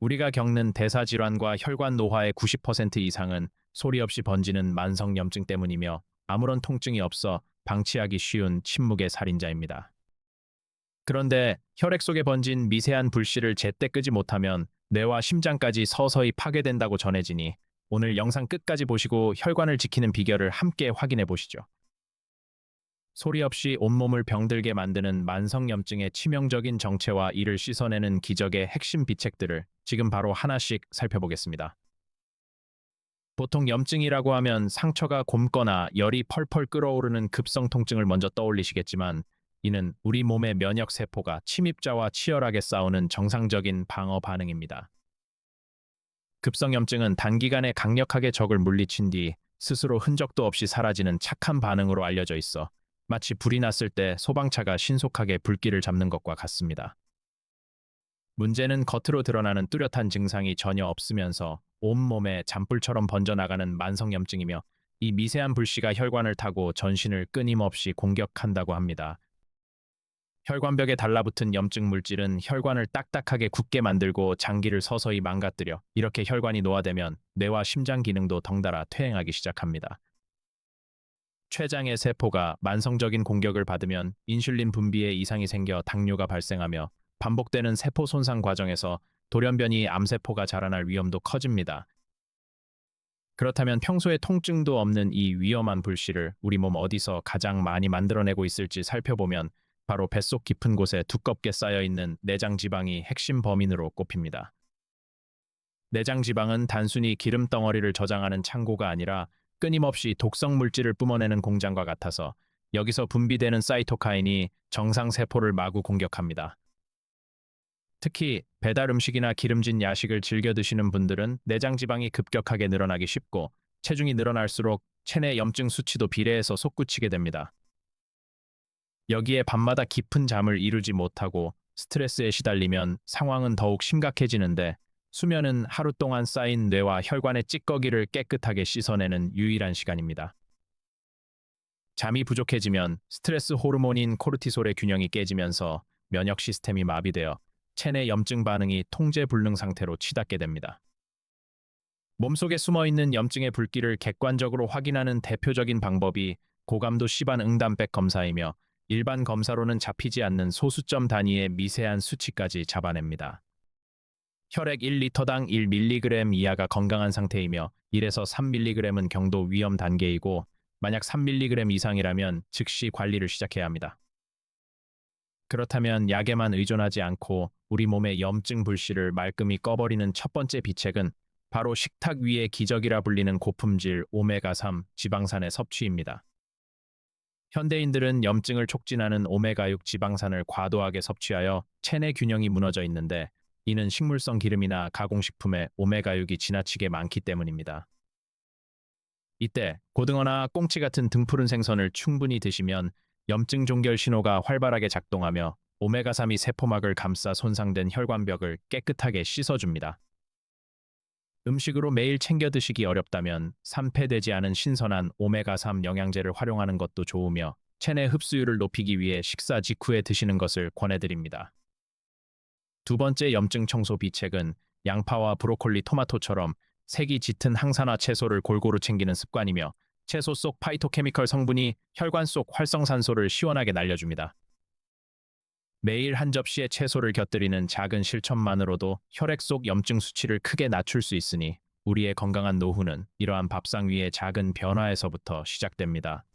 우리가 겪는 대사질환과 혈관 노화의 90% 이상은 소리 없이 번지는 만성염증 때문이며 아무런 통증이 없어 방치하기 쉬운 침묵의 살인자입니다. 그런데 혈액 속에 번진 미세한 불씨를 제때 끄지 못하면 뇌와 심장까지 서서히 파괴된다고 전해지니 오늘 영상 끝까지 보시고 혈관을 지키는 비결을 함께 확인해 보시죠. 소리 없이 온몸을 병들게 만드는 만성염증의 치명적인 정체와 이를 씻어내는 기적의 핵심 비책들을 지금 바로 하나씩 살펴보겠습니다. 보통 염증이라고 하면 상처가 곪거나 열이 펄펄 끓어오르는 급성 통증을 먼저 떠올리시겠지만 이는 우리 몸의 면역 세포가 침입자와 치열하게 싸우는 정상적인 방어 반응입니다. 급성 염증은 단기간에 강력하게 적을 물리친 뒤 스스로 흔적도 없이 사라지는 착한 반응으로 알려져 있어 마치 불이 났을 때 소방차가 신속하게 불길을 잡는 것과 같습니다. 문제는 겉으로 드러나는 뚜렷한 증상이 전혀 없으면서 온몸에 잔불처럼 번져나가는 만성염증이며 이 미세한 불씨가 혈관을 타고 전신을 끊임없이 공격한다고 합니다. 혈관벽에 달라붙은 염증 물질은 혈관을 딱딱하게 굳게 만들고 장기를 서서히 망가뜨려 이렇게 혈관이 노화되면 뇌와 심장 기능도 덩달아 퇴행하기 시작합니다. 췌장의 세포가 만성적인 공격을 받으면 인슐린 분비에 이상이 생겨 당뇨가 발생하며 반복되는 세포 손상 과정에서 돌연변이 암세포가 자라날 위험도 커집니다. 그렇다면 평소에 통증도 없는 이 위험한 불씨를 우리 몸 어디서 가장 많이 만들어내고 있을지 살펴보면 바로 뱃속 깊은 곳에 두껍게 쌓여있는 내장 지방이 핵심 범인으로 꼽힙니다. 내장 지방은 단순히 기름 덩어리를 저장하는 창고가 아니라 끊임없이 독성 물질을 뿜어내는 공장과 같아서 여기서 분비되는 사이토카인이 정상 세포를 마구 공격합니다. 특히 배달 음식이나 기름진 야식을 즐겨 드시는 분들은 내장 지방이 급격하게 늘어나기 쉽고 체중이 늘어날수록 체내 염증 수치도 비례해서 솟구치게 됩니다. 여기에 밤마다 깊은 잠을 이루지 못하고 스트레스에 시달리면 상황은 더욱 심각해지는데 수면은 하루 동안 쌓인 뇌와 혈관의 찌꺼기를 깨끗하게 씻어내는 유일한 시간입니다. 잠이 부족해지면 스트레스 호르몬인 코르티솔의 균형이 깨지면서 면역 시스템이 마비되어 체내 염증 반응이 통제 불능 상태로 치닫게 됩니다. 몸속에 숨어있는 염증의 불길을 객관적으로 확인하는 대표적인 방법이 고감도 시반 응담백 검사이며 일반 검사로는 잡히지 않는 소수점 단위의 미세한 수치까지 잡아냅니다. 혈액 1리터당 1mg 이하가 건강한 상태이며 1에서 3mg은 경도 위험 단계이고 만약 3mg 이상이라면 즉시 관리를 시작해야 합니다. 그렇다면 약에만 의존하지 않고 우리 몸의 염증 불씨를 말끔히 꺼버리는 첫 번째 비책은 바로 식탁 위의 기적이라 불리는 고품질 오메가3 지방산의 섭취입니다. 현대인들은 염증을 촉진하는 오메가6 지방산을 과도하게 섭취하여 체내 균형이 무너져 있는데 이는 식물성 기름이나 가공식품에 오메가6이 지나치게 많기 때문입니다. 이때 고등어나 꽁치 같은 등푸른 생선을 충분히 드시면 염증 종결 신호가 활발하게 작동하며 오메가3이 세포막을 감싸 손상된 혈관벽을 깨끗하게 씻어줍니다. 음식으로 매일 챙겨 드시기 어렵다면 산패되지 않은 신선한 오메가3 영양제를 활용하는 것도 좋으며 체내 흡수율을 높이기 위해 식사 직후에 드시는 것을 권해드립니다. 두 번째 염증 청소 비책은 양파와 브로콜리, 토마토처럼 색이 짙은 항산화 채소를 골고루 챙기는 습관이며 채소 속 파이토케미컬 성분이 혈관 속 활성산소를 시원하게 날려줍니다. 매일 한 접시의 채소를 곁들이는 작은 실천만으로도 혈액 속 염증 수치를 크게 낮출 수 있으니 우리의 건강한 노후는 이러한 밥상 위의 작은 변화에서부터 시작됩니다.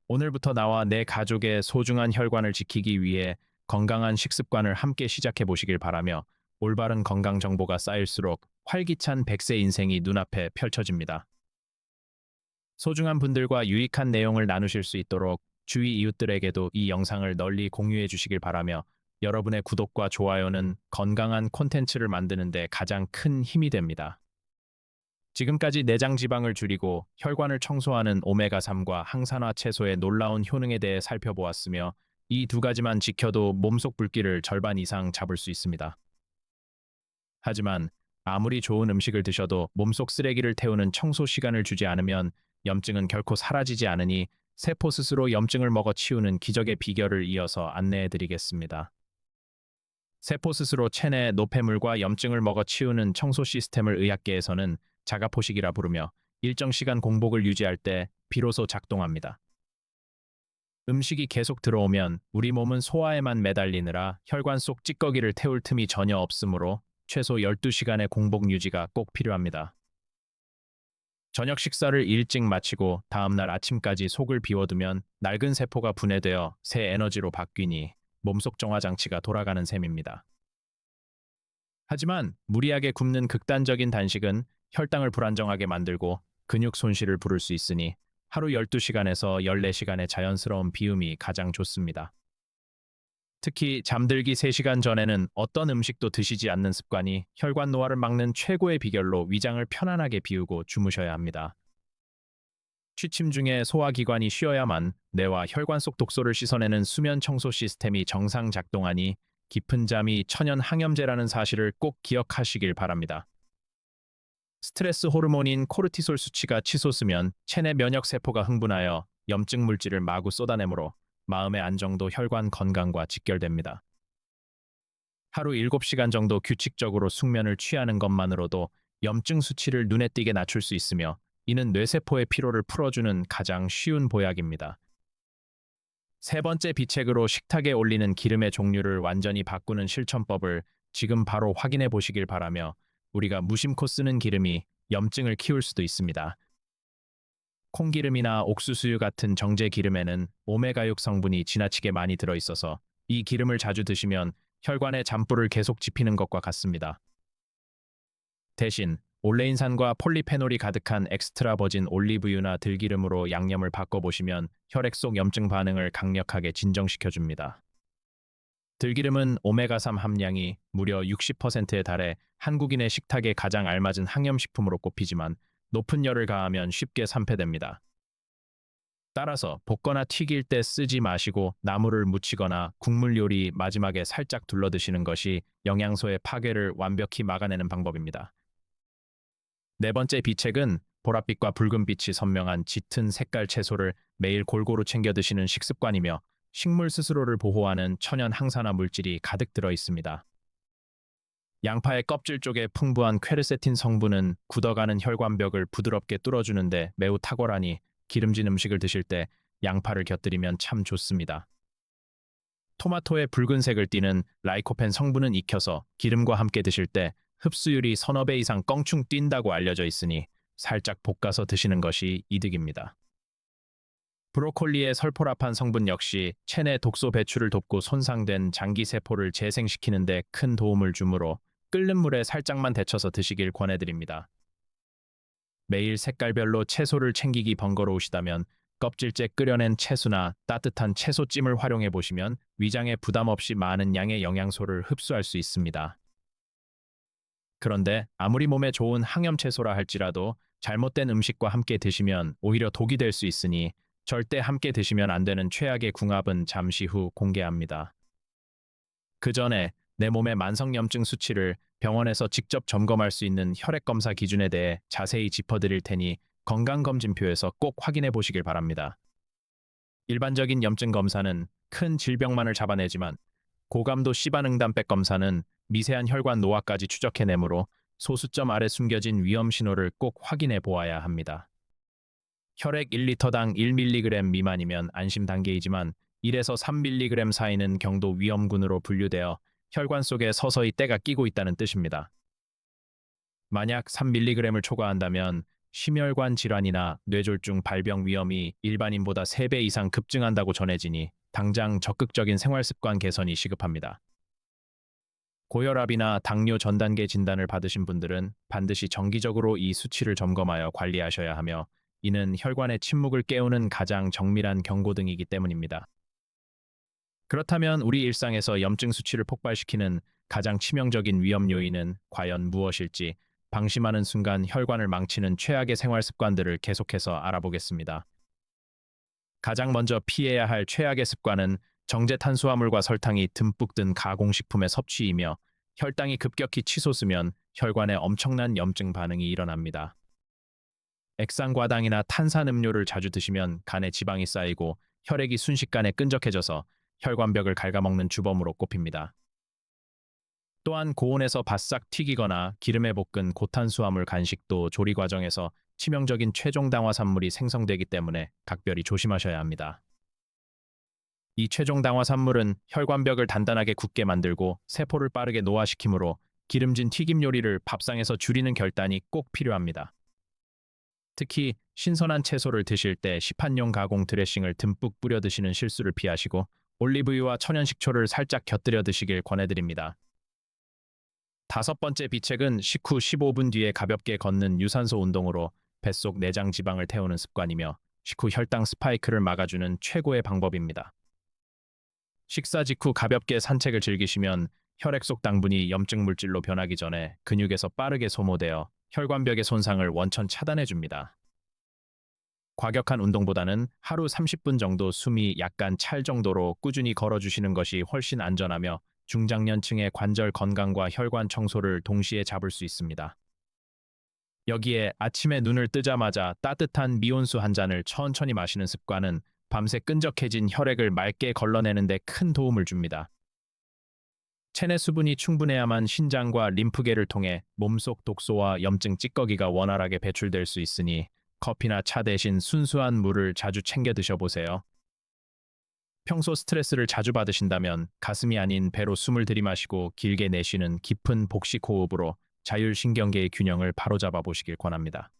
오늘부터 나와 내 가족의 소중한 혈관을 지키기 위해 건강한 식습관을 함께 시작해 보시길 바라며 올바른 건강 정보가 쌓일수록 활기찬 100세 인생이 눈앞에 펼쳐집니다. 소중한 분들과 유익한 내용을 나누실 수 있도록 주위 이웃들에게도 이 영상을 널리 공유해 주시길 바라며 여러분의 구독과 좋아요는 건강한 콘텐츠를 만드는 데 가장 큰 힘이 됩니다. 지금까지 내장 지방을 줄이고 혈관을 청소하는 오메가3과 항산화 채소의 놀라운 효능에 대해 살펴보았으며 이 두 가지만 지켜도 몸속 불길을 절반 이상 잡을 수 있습니다. 하지만 아무리 좋은 음식을 드셔도 몸속 쓰레기를 태우는 청소 시간을 주지 않으면 염증은 결코 사라지지 않으니 세포 스스로 염증을 먹어 치우는 기적의 비결을 이어서 안내해 드리겠습니다. 세포 스스로 체내 노폐물과 염증을 먹어 치우는 청소 시스템을 의학계에서는 자가포식이라 부르며 일정 시간 공복을 유지할 때 비로소 작동합니다. 음식이 계속 들어오면 우리 몸은 소화에만 매달리느라 혈관 속 찌꺼기를 태울 틈이 전혀 없으므로 최소 12시간의 공복 유지가 꼭 필요합니다. 저녁 식사를 일찍 마치고 다음날 아침까지 속을 비워두면 낡은 세포가 분해되어 새 에너지로 바뀌니 몸속 정화 장치가 돌아가는 셈입니다. 하지만 무리하게 굶는 극단적인 단식은 혈당을 불안정하게 만들고 근육 손실을 부를 수 있으니 하루 12시간에서 14시간의 자연스러운 비움이 가장 좋습니다. 특히 잠들기 3시간 전에는 어떤 음식도 드시지 않는 습관이 혈관 노화를 막는 최고의 비결로 위장을 편안하게 비우고 주무셔야 합니다. 취침 중에 소화기관이 쉬어야만 뇌와 혈관 속 독소를 씻어내는 수면 청소 시스템이 정상 작동하니 깊은 잠이 천연 항염제라는 사실을 꼭 기억하시길 바랍니다. 스트레스 호르몬인 코르티솔 수치가 치솟으면 체내 면역 세포가 흥분하여 염증 물질을 마구 쏟아내므로 마음의 안정도 혈관 건강과 직결됩니다. 하루 7시간 정도 규칙적으로 숙면을 취하는 것만으로도 염증 수치를 눈에 띄게 낮출 수 있으며 이는 뇌세포의 피로를 풀어주는 가장 쉬운 보약입니다. 세 번째 비책으로 식탁에 올리는 기름의 종류를 완전히 바꾸는 실천법을 지금 바로 확인해 보시길 바라며 우리가 무심코 쓰는 기름이 염증을 키울 수도 있습니다. 콩기름이나 옥수수유 같은 정제 기름에는 오메가6 성분이 지나치게 많이 들어있어서 이 기름을 자주 드시면 혈관에 잔불을 계속 지피는 것과 같습니다. 대신 올레인산과 폴리페놀이 가득한 엑스트라 버진 올리브유나 들기름으로 양념을 바꿔보시면 혈액 속 염증 반응을 강력하게 진정시켜줍니다. 들기름은 오메가3 함량이 무려 60%에 달해 한국인의 식탁에 가장 알맞은 항염식품으로 꼽히지만 높은 열을 가하면 쉽게 산패됩니다. 따라서 볶거나 튀길 때 쓰지 마시고 나물을 무치거나 국물 요리 마지막에 살짝 둘러 드시는 것이 영양소의 파괴를 완벽히 막아내는 방법입니다. 네 번째 비책은 보랏빛과 붉은빛이 선명한 짙은 색깔 채소를 매일 골고루 챙겨 드시는 식습관이며 식물 스스로를 보호하는 천연 항산화 물질이 가득 들어 있습니다. 양파의 껍질 쪽에 풍부한 퀘르세틴 성분은 굳어가는 혈관벽을 부드럽게 뚫어주는데 매우 탁월하니 기름진 음식을 드실 때 양파를 곁들이면 참 좋습니다. 토마토의 붉은색을 띠는 라이코펜 성분은 익혀서 기름과 함께 드실 때 흡수율이 서너 배 이상 껑충 뛴다고 알려져 있으니 살짝 볶아서 드시는 것이 이득입니다. 브로콜리의 설포라판 성분 역시 체내 독소 배출을 돕고 손상된 장기세포를 재생시키는 데 큰 도움을 주므로 끓는 물에 살짝만 데쳐서 드시길 권해드립니다. 매일 색깔별로 채소를 챙기기 번거로우시다면 껍질째 끓여낸 채소나 따뜻한 채소찜을 활용해 보시면 위장에 부담 없이 많은 양의 영양소를 흡수할 수 있습니다. 그런데 아무리 몸에 좋은 항염채소라 할지라도 잘못된 음식과 함께 드시면 오히려 독이 될 수 있으니 절대 함께 드시면 안 되는 최악의 궁합은 잠시 후 공개합니다. 그 전에 내 몸의 만성염증 수치를 병원에서 직접 점검할 수 있는 혈액검사 기준에 대해 자세히 짚어드릴 테니 건강검진표에서 꼭 확인해 보시길 바랍니다. 일반적인 염증 검사는 큰 질병만을 잡아내지만 고감도 시반응단백 검사는 미세한 혈관 노화까지 추적해내므로 소수점 아래 숨겨진 위험 신호를 꼭 확인해 보아야 합니다. 혈액 1리터당 1mg 미만이면 안심 단계이지만 1에서 3mg 사이는 경도 위험군으로 분류되어 혈관 속에 서서히 때가 끼고 있다는 뜻입니다. 만약 3mg을 초과한다면 심혈관 질환이나 뇌졸중 발병 위험이 일반인보다 3배 이상 급증한다고 전해지니 당장 적극적인 생활습관 개선이 시급합니다. 고혈압이나 당뇨 전 단계 진단을 받으신 분들은 반드시 정기적으로 이 수치를 점검하여 관리하셔야 하며 이는 혈관의 침묵을 깨우는 가장 정밀한 경고등이기 때문입니다. 그렇다면 우리 일상에서 염증 수치를 폭발시키는 가장 치명적인 위험 요인은 과연 무엇일지 방심하는 순간 혈관을 망치는 최악의 생활 습관들을 계속해서 알아보겠습니다. 가장 먼저 피해야 할 최악의 습관은 정제 탄수화물과 설탕이 듬뿍 든 가공식품의 섭취이며 혈당이 급격히 치솟으면 혈관에 엄청난 염증 반응이 일어납니다. 액상과당이나 탄산음료를 자주 드시면 간에 지방이 쌓이고 혈액이 순식간에 끈적해져서 혈관벽을 갉아먹는 주범으로 꼽힙니다. 또한 고온에서 바싹 튀기거나 기름에 볶은 고탄수화물 간식도 조리 과정에서 치명적인 최종 당화산물이 생성되기 때문에 각별히 조심하셔야 합니다. 이 최종 당화산물은 혈관벽을 단단하게 굳게 만들고 세포를 빠르게 노화시키므로 기름진 튀김 요리를 밥상에서 줄이는 결단이 꼭 필요합니다. 특히 신선한 채소를 드실 때 시판용 가공 드레싱을 듬뿍 뿌려 드시는 실수를 피하시고 올리브유와 천연 식초를 살짝 곁들여 드시길 권해드립니다. 다섯 번째 비책은 식후 15분 뒤에 가볍게 걷는 유산소 운동으로 뱃속 내장 지방을 태우는 습관이며 식후 혈당 스파이크를 막아주는 최고의 방법입니다. 식사 직후 가볍게 산책을 즐기시면 혈액 속 당분이 염증 물질로 변하기 전에 근육에서 빠르게 소모되어 혈관벽의 손상을 원천 차단해 줍니다. 과격한 운동보다는 하루 30분 정도 숨이 약간 찰 정도로 꾸준히 걸어주시는 것이 훨씬 안전하며 중장년층의 관절 건강과 혈관 청소를 동시에 잡을 수 있습니다. 여기에 아침에 눈을 뜨자마자 따뜻한 미온수 한 잔을 천천히 마시는 습관은 밤새 끈적해진 혈액을 맑게 걸러내는 데 큰 도움을 줍니다. 체내 수분이 충분해야만 신장과 림프계를 통해 몸속 독소와 염증 찌꺼기가 원활하게 배출될 수 있으니 커피나 차 대신 순수한 물을 자주 챙겨 드셔보세요. 평소 스트레스를 자주 받으신다면 가슴이 아닌 배로 숨을 들이마시고 길게 내쉬는 깊은 복식 호흡으로 자율신경계의 균형을 바로잡아 보시길 권합니다.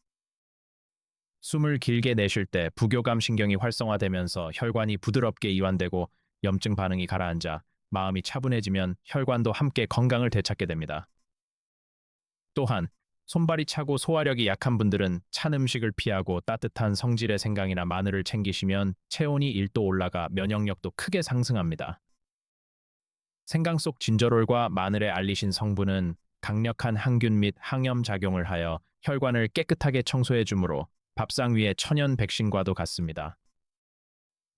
숨을 길게 내쉴 때 부교감 신경이 활성화되면서 혈관이 부드럽게 이완되고 염증 반응이 가라앉아 마음이 차분해지면 혈관도 함께 건강을 되찾게 됩니다. 또한 손발이 차고 소화력이 약한 분들은 찬 음식을 피하고 따뜻한 성질의 생강이나 마늘을 챙기시면 체온이 1도 올라가 면역력도 크게 상승합니다. 생강 속 진저롤과 마늘의 알리신 성분은 강력한 항균 및 항염 작용을 하여 혈관을 깨끗하게 청소해 주므로 밥상 위에 천연 백신과도 같습니다.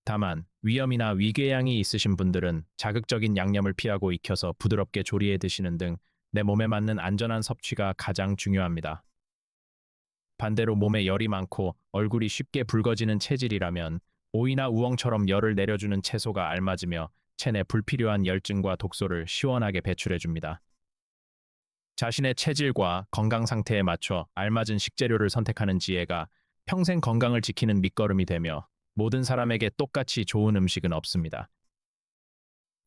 다만 위염이나 위궤양이 있으신 분들은 자극적인 양념을 피하고 익혀서 부드럽게 조리해 드시는 등 내 몸에 맞는 안전한 섭취가 가장 중요합니다. 반대로 몸에 열이 많고 얼굴이 쉽게 붉어지는 체질이라면 오이나 우엉처럼 열을 내려주는 채소가 알맞으며 체내 불필요한 열증과 독소를 시원하게 배출해 줍니다. 자신의 체질과 건강 상태에 맞춰 알맞은 식재료를 선택하는 지혜가 평생 건강을 지키는 밑거름이 되며 모든 사람에게 똑같이 좋은 음식은 없습니다.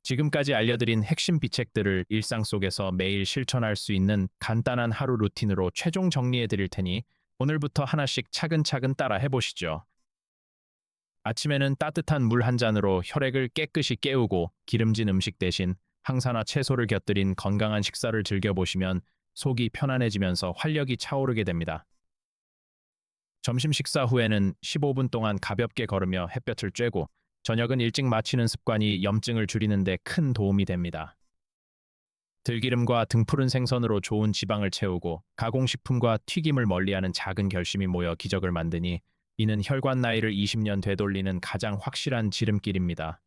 지금까지 알려드린 핵심 비책들을 일상 속에서 매일 실천할 수 있는 간단한 하루 루틴으로 최종 정리해 드릴 테니 오늘부터 하나씩 차근차근 따라 해보시죠. 아침에는 따뜻한 물 한 잔으로 혈액을 깨끗이 깨우고 기름진 음식 대신 항산화 채소를 곁들인 건강한 식사를 즐겨보시면 속이 편안해지면서 활력이 차오르게 됩니다. 점심 식사 후에는 15분 동안 가볍게 걸으며 햇볕을 쬐고 저녁은 일찍 마치는 습관이 염증을 줄이는 데 큰 도움이 됩니다. 들기름과 등푸른 생선으로 좋은 지방을 채우고 가공식품과 튀김을 멀리하는 작은 결심이 모여 기적을 만드니 이는 혈관 나이를 20년 되돌리는 가장 확실한 지름길입니다.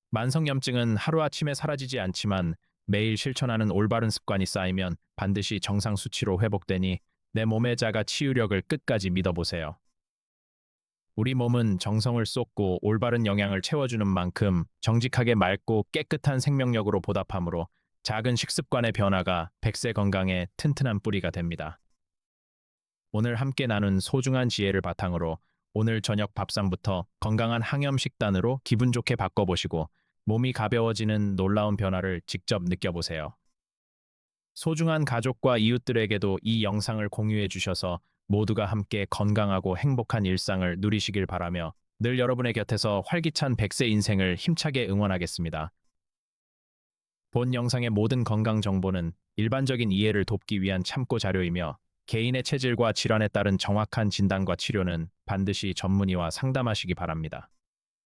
만성염증은 하루아침에 사라지지 않지만 매일 실천하는 올바른 습관이 쌓이면 반드시 정상 수치로 회복되니 내 몸의 자가 치유력을 끝까지 믿어보세요. 우리 몸은 정성을 쏟고 올바른 영양을 채워주는 만큼 정직하게 맑고 깨끗한 생명력으로 보답하므로 작은 식습관의 변화가 백세 건강에 튼튼한 뿌리가 됩니다. 오늘 함께 나눈 소중한 지혜를 바탕으로 오늘 저녁 밥상부터 건강한 항염 식단으로 기분 좋게 바꿔보시고 몸이 가벼워지는 놀라운 변화를 직접 느껴보세요. 소중한 가족과 이웃들에게도 이 영상을 공유해 주셔서 모두가 함께 건강하고 행복한 일상을 누리시길 바라며 늘 여러분의 곁에서 활기찬 100세 인생을 힘차게 응원하겠습니다. 본 영상의 모든 건강 정보는 일반적인 이해를 돕기 위한 참고 자료이며 개인의 체질과 질환에 따른 정확한 진단과 치료는 반드시 전문의와 상담하시기 바랍니다.